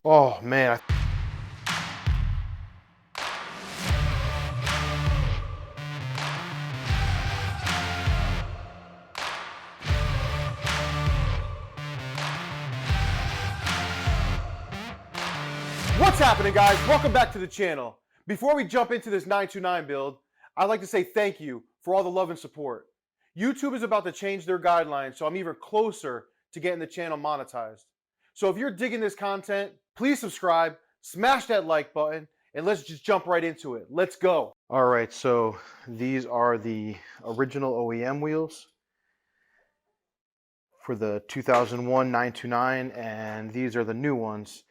Oh man. What's happening, guys? Welcome back to the channel. Before we jump into this 929 build, I'd like to say thank you for all the love and support. YouTube is about to change their guidelines, so I'm even closer to getting the channel monetized. So if you're digging this content, please subscribe, smash that like button, and let's just jump right into it. Let's go. All right, so these are the original OEM wheels for the 2001 929, and these are the new ones.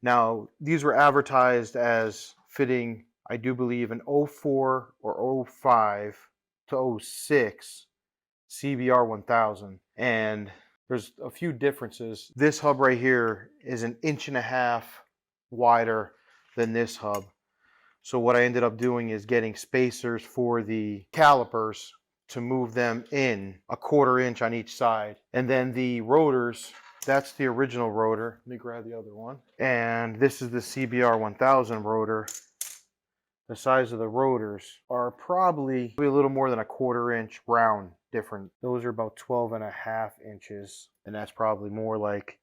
Now, these were advertised as fitting, I do believe, an 04 or 05 to 06 CBR 1000. And there's a few differences. This hub right here is an 1.5 inches wider than this hub. So what I ended up doing is getting spacers for the calipers to move them in 1/4 inch on each side. And then the rotors, that's the original rotor. Let me grab the other one. And this is the CBR 1000 rotor. The size of the rotors are probably a little more than 1/4 inch round different. Those are about 12.5 inches. And that's probably more like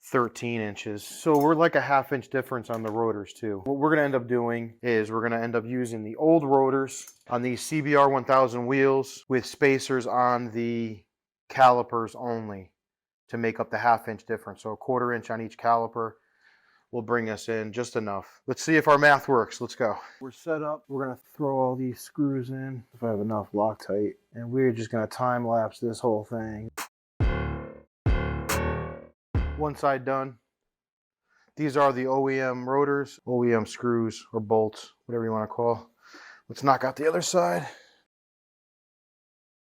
13 inches. So we're like a 1/2 inch difference on the rotors too. What we're gonna end up doing is we're gonna end up using the old rotors on these CBR 1000 wheels with spacers on the calipers only to make up the 1/2 inch difference. So 1/4 inch on each caliper will bring us in just enough. Let's see if our math works. Let's go. We're set up. We're gonna throw all these screws in if I have enough Loctite, and we're just gonna time lapse this whole thing. One side done. These are the OEM rotors, OEM screws or bolts, whatever you want to call. Let's knock out the other side.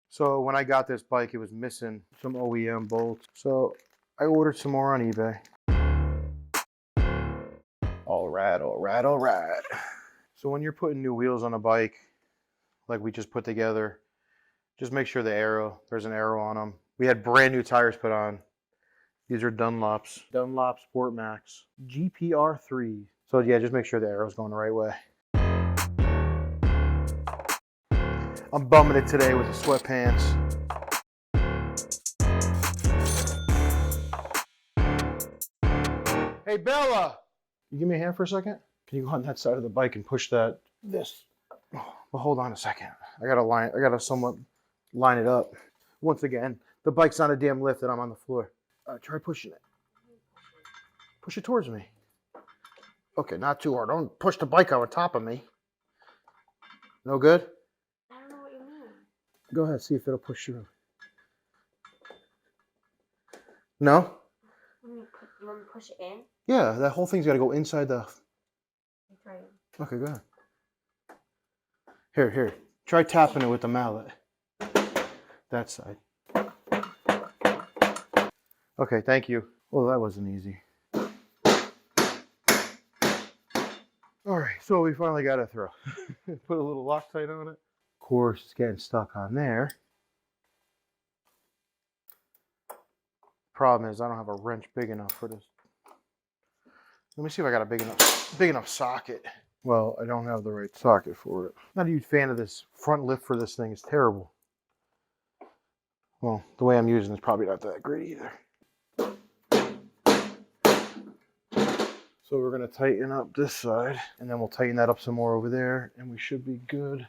So when I got this bike, it was missing some OEM bolts. So I ordered some more on eBay. All right, all right, all right. So when you're putting new wheels on a bike, like we just put together, just make sure there's an arrow on them. We had brand new tires put on. These are Dunlop Sport Max GPR 3. So yeah, just make sure the arrow's going the right way. I'm bumming it today with the sweatpants. Hey Bella, you give me a hand for a second? Can you go on that side of the bike and push this? Oh, well, hold on a second. I gotta somewhat line it up. Once again, the bike's on a damn lift and I'm on the floor. Try pushing it. Push it towards me. Okay, not too hard. Don't push the bike on top of me. No good? I don't know what you mean. Go ahead, see if it'll push through. No? You want me to push it in? Yeah, that whole thing's got to go inside the... Try it. Okay, go ahead. Here. Try tapping it with the mallet. That side. Okay, thank you. Well, that wasn't easy. All right, so we finally got it through. Put a little Loctite on it. Of course, it's getting stuck on there. Problem is, I don't have a wrench big enough for this. Let me see if I got a big enough socket. Well, I don't have the right socket for it. Not a huge fan of this front lift for this thing. It's terrible. Well, the way I'm using it is probably not that great either. So we're going to tighten up this side, and then we'll tighten that up some more over there, and we should be good.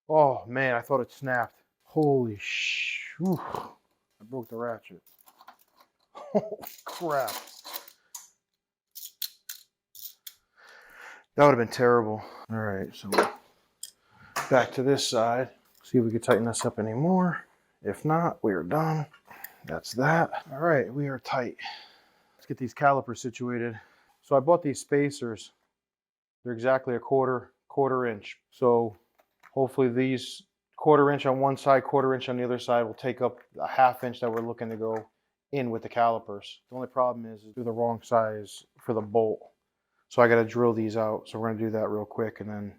Oh man, I thought it snapped. Holy whew. I broke the ratchet. Oh crap. That would have been terrible. All right, so back to this side. See if we can tighten this up anymore. If not, we are done. That's that. All right, we are tight. Let's get these calipers situated. So I bought these spacers. They're exactly a quarter inch. So hopefully these 1/4 inch on one side, 1/4 inch on the other side will take up a 1/2 inch that we're looking to go in with the calipers. The only problem is they're the wrong size for the bolt. So I got to drill these out. So we're going to do that real quick and then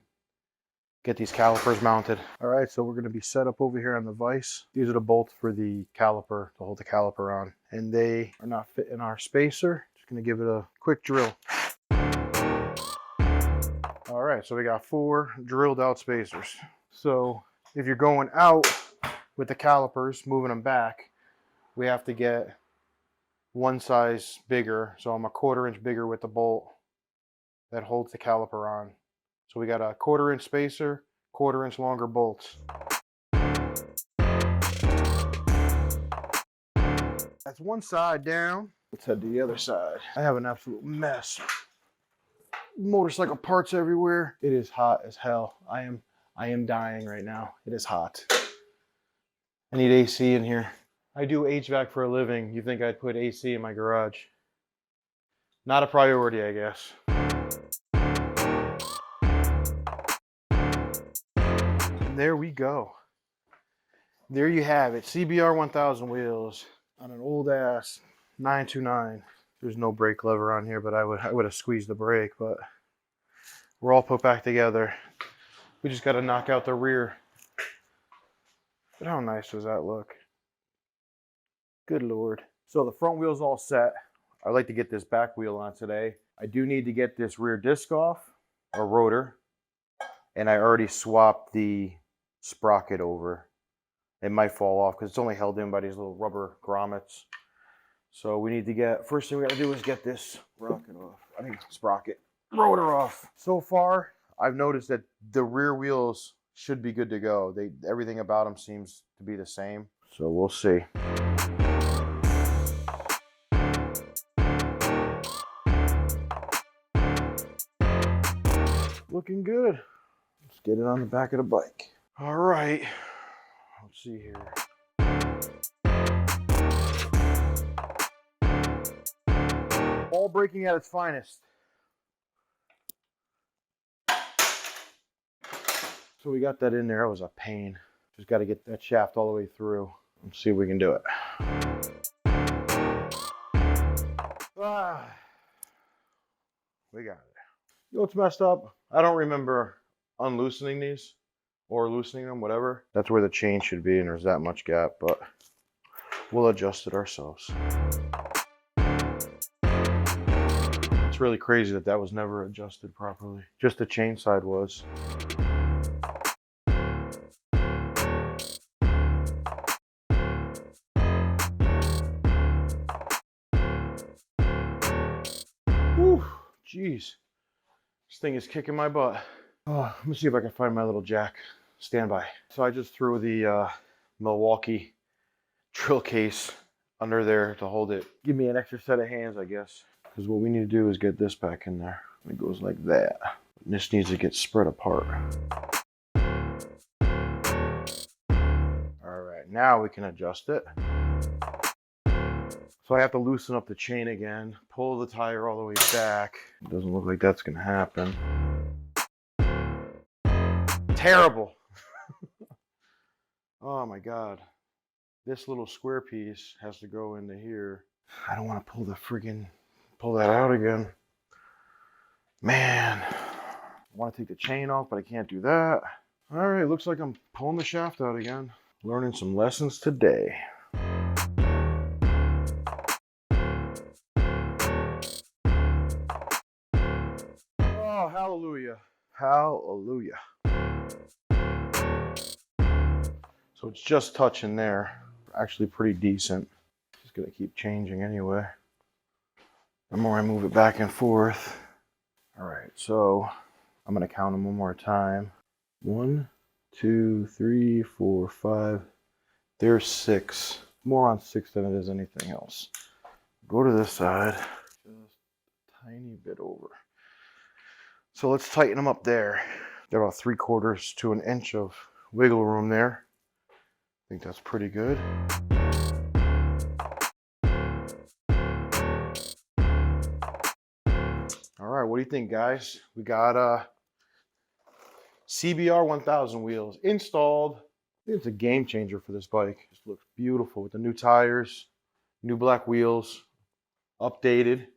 get these calipers mounted. All right, so we're going to be set up over here on the vise. These are the bolts for the caliper to hold the caliper on, and they are not fitting our spacer. Just going to give it a quick drill. All right, so we got 4 drilled out spacers. So if you're going out with the calipers, moving them back, we have to get one size bigger. So I'm a 1/4 inch bigger with the bolt that holds the caliper on. So we got a 1/4 inch spacer, 1/4 inch longer bolts. That's one side down. Let's head to the other side. I have an absolute mess. Motorcycle parts everywhere. It is hot as hell. I am dying right now. It is hot. I need AC in here. I do HVAC for a living. You think I'd put AC in my garage? Not a priority, I guess. And there we go. There you have it. CBR 1000 wheels on an old ass 929. There's no brake lever on here, but I would have squeezed the brake, but we're all put back together. We just got to knock out the rear. But how nice does that look? Good Lord. So the front wheel's all set. I'd like to get this back wheel on today. I do need to get this rear disc off, or rotor, and I already swapped the sprocket over. It might fall off because it's only held in by these little rubber grommets. So we need to get, first thing we gotta do is get this sprocket rotor off. So far, I've noticed that the rear wheels should be good to go. Everything about them seems to be the same. So we'll see. Looking good. Let's get it on the back of the bike. All right. Let's see here. Ball braking at its finest. So we got that in there. That was a pain. Just got to get that shaft all the way through. Let's see if we can do it. We got it. You know what's messed up? I don't remember unloosening these or loosening them, whatever. That's where the chain should be, and there's that much gap, but we'll adjust it ourselves. It's really crazy that that was never adjusted properly. Just the chain side was. Whew, jeez. This thing is kicking my butt. Oh, let me see if I can find my little jack. Stand by. So I just threw the Milwaukee drill case under there to hold it. Give me an extra set of hands, I guess. Because what we need to do is get this back in there. It goes like that. This needs to get spread apart. All right, now we can adjust it. So I have to loosen up the chain again, pull the tire all the way back. It doesn't look like that's gonna happen. Terrible. Oh my God. This little square piece has to go into here. I don't want to pull that out again. Man, I want to take the chain off, but I can't do that. All right, looks like I'm pulling the shaft out again. Learning some lessons today. Oh, hallelujah. Hallelujah. So it's just touching there. Actually pretty decent. Just gonna keep changing anyway. The more I move it back and forth. All right, so I'm gonna count them one more time. 1, 2, 3, 4, 5. There's 6. More on 6 than it is anything else. Go to this side. Just a tiny bit over. So let's tighten them up there. Got about 3/4 to an inch of wiggle room there. I think that's pretty good. All right, what do you think, guys? We got CBR 1000 wheels installed. I think it's a game changer for this bike. It just looks beautiful with the new tires, new black wheels, updated.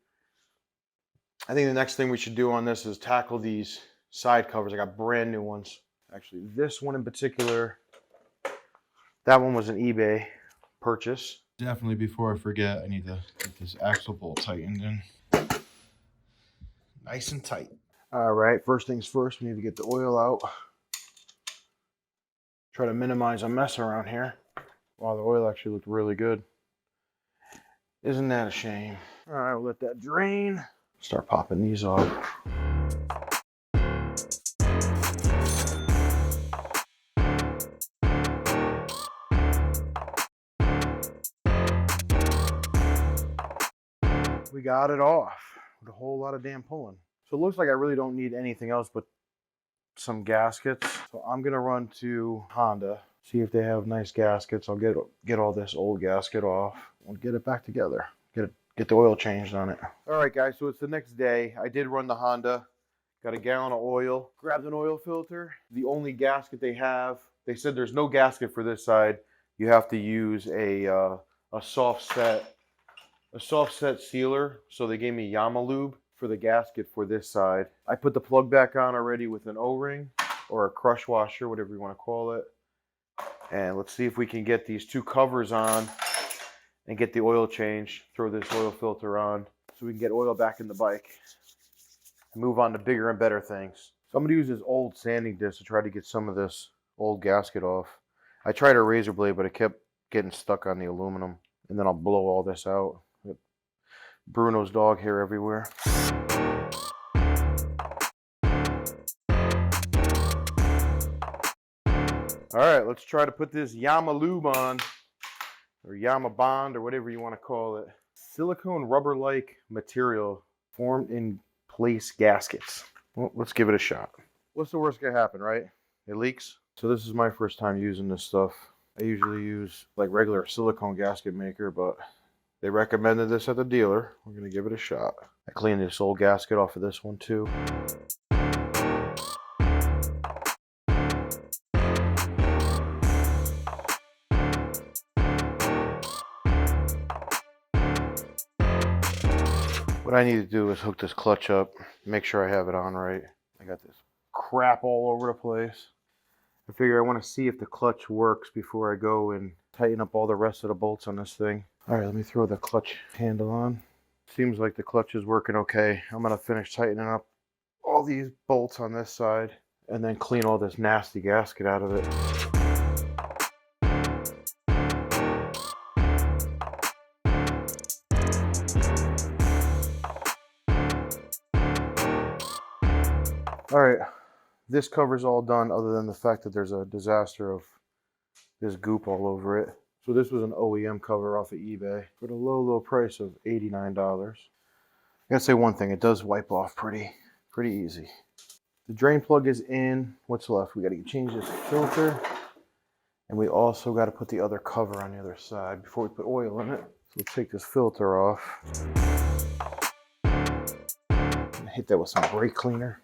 I think the next thing we should do on this is tackle these side covers. I got brand new ones. Actually, this one in particular, that one was an eBay purchase. Definitely, before I forget, I need to get this axle bolt tightened in. Nice and tight. All right, first things first, we need to get the oil out. Try to minimize a mess around here. Wow, the oil actually looked really good. Isn't that a shame? All right, we'll let that drain. Start popping these off. We got it off with a whole lot of damn pulling. So it looks like I really don't need anything else but some gaskets. So I'm gonna run to Honda, see if they have nice gaskets. I'll get all this old gasket off. We'll get it back together. Get the oil changed on it. All right, guys, so it's the next day. I did run the Honda, got a gallon of oil, grabbed an oil filter. The only gasket they have, they said there's no gasket for this side. You have to use a soft set sealer. So they gave me Yamalube for the gasket for this side. I put the plug back on already with an O-ring or a crush washer, whatever you want to call it. And let's see if we can get these two covers on and get the oil change, throw this oil filter on so we can get oil back in the bike and move on to bigger and better things. So I'm going to use this old sanding disc to try to get some of this old gasket off. I tried a razor blade, but it kept getting stuck on the aluminum. And then I'll blow all this out. Bruno's dog hair everywhere. All right, let's try to put this Yamalube on, or Yamabond, or whatever you want to call it. Silicone rubber-like material formed in place gaskets. Well, let's give it a shot. What's the worst gonna happen, right? It leaks. So this is my first time using this stuff. I usually use like regular silicone gasket maker, but they recommended this at the dealer. We're gonna give it a shot. I cleaned this old gasket off of this one too. What I need to do is hook this clutch up, make sure I have it on right. I got this crap all over the place. I figure I want to see if the clutch works before I go and tighten up all the rest of the bolts on this thing. All right, let me throw the clutch handle on. Seems like the clutch is working okay. I'm gonna finish tightening up all these bolts on this side and then clean all this nasty gasket out of it. All right, this cover's all done other than the fact that there's a disaster of this goop all over it. So this was an OEM cover off of eBay for the low price of $89. I gotta say one thing, it does wipe off pretty easy. The drain plug is in. What's left? We gotta change this filter, and we also gotta put the other cover on the other side before we put oil in it. So we'll take this filter off. And hit that with some brake cleaner.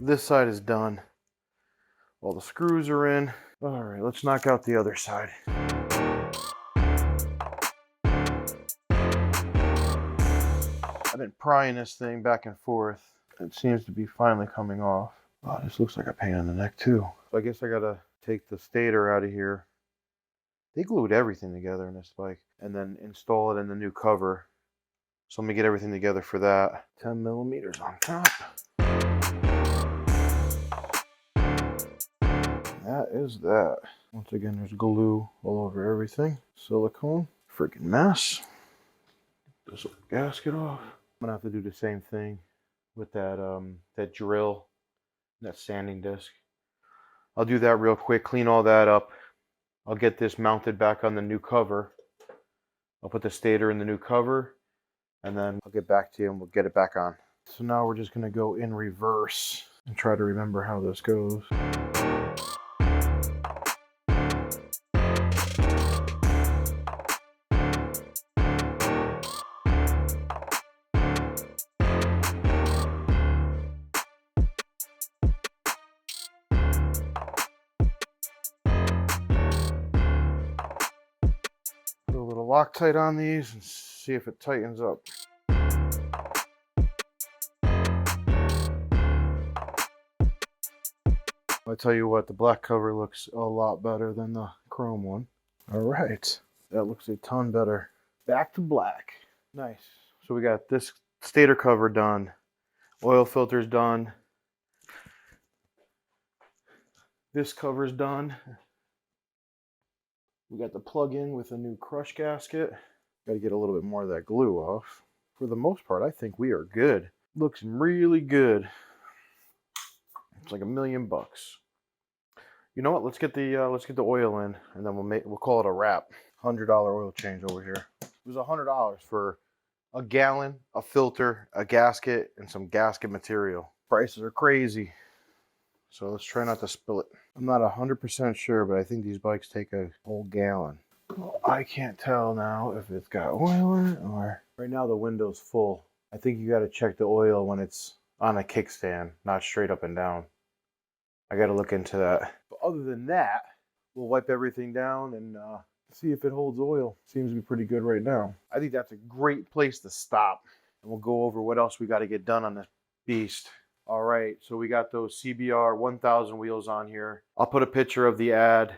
This side is done. All the screws are in. All right, let's knock out the other side. I've been prying this thing back and forth. It seems to be finally coming off. Oh, this looks like a pain in the neck too. So I guess I gotta take the stator out of here. They glued everything together in this bike and then install it in the new cover. So let me get everything together for that. 10 millimeters on top. That is that. Once again, there's glue all over everything. Silicone. Freaking mess. Get this gasket off. I'm gonna have to do the same thing with that drill, that sanding disc. I'll do that real quick, clean all that up. I'll get this mounted back on the new cover. I'll put the stator in the new cover, and then I'll get back to you and we'll get it back on. So now we're just gonna go in reverse and try to remember how this goes. Put a little Loctite on these and see if it tightens up. I tell you what, the black cover looks a lot better than the chrome one. All right, that looks a ton better. Back to black. Nice. So we got this stator cover done. Oil filter's done. This cover's done. We got the plug-in with a new crush gasket. Got to get a little bit more of that glue off. For the most part, I think we are good. Looks really good. It's like $1,000,000. You know what? Let's get the oil in, and then we'll call it a wrap. $100 oil change over here. It was $100 for a gallon, a filter, a gasket, and some gasket material. Prices are crazy. So let's try not to spill it. I'm not 100% sure, but I think these bikes take a whole gallon. Well, I can't tell now if it's got oil in it or... Right now the window's full. I think you got to check the oil when it's on a kickstand, not straight up and down. I got to look into that. But other than that, we'll wipe everything down and see if it holds oil. Seems to be pretty good right now. I think that's a great place to stop. And we'll go over what else we got to get done on this beast. All right, so we got those CBR 1000 wheels on here. I'll put a picture of the ad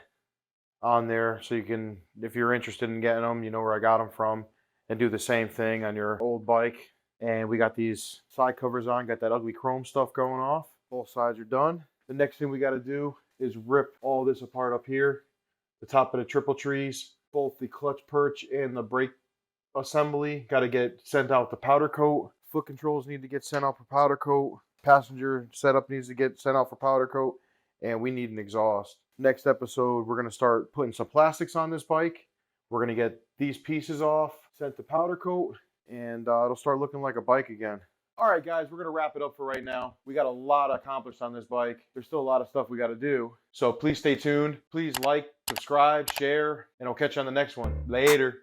on there so you can, if you're interested in getting them, you know where I got them from, and do the same thing on your old bike. And we got these side covers on, got that ugly chrome stuff going off. Both sides are done. The next thing we got to do is rip all this apart up here. The top of the triple trees, both the clutch perch and the brake assembly got to get sent out to powder coat. Foot controls need to get sent out for powder coat. Passenger setup needs to get sent out for powder coat, and we need an exhaust. Next episode, we're going to start putting some plastics on this bike. We're going to get these pieces off, sent to powder coat, and it'll start looking like a bike again. All right, guys, we're going to wrap it up for right now. We got a lot accomplished on this bike. There's still a lot of stuff we got to do. So please stay tuned. Please like, subscribe, share, and I'll catch you on the next one. Later.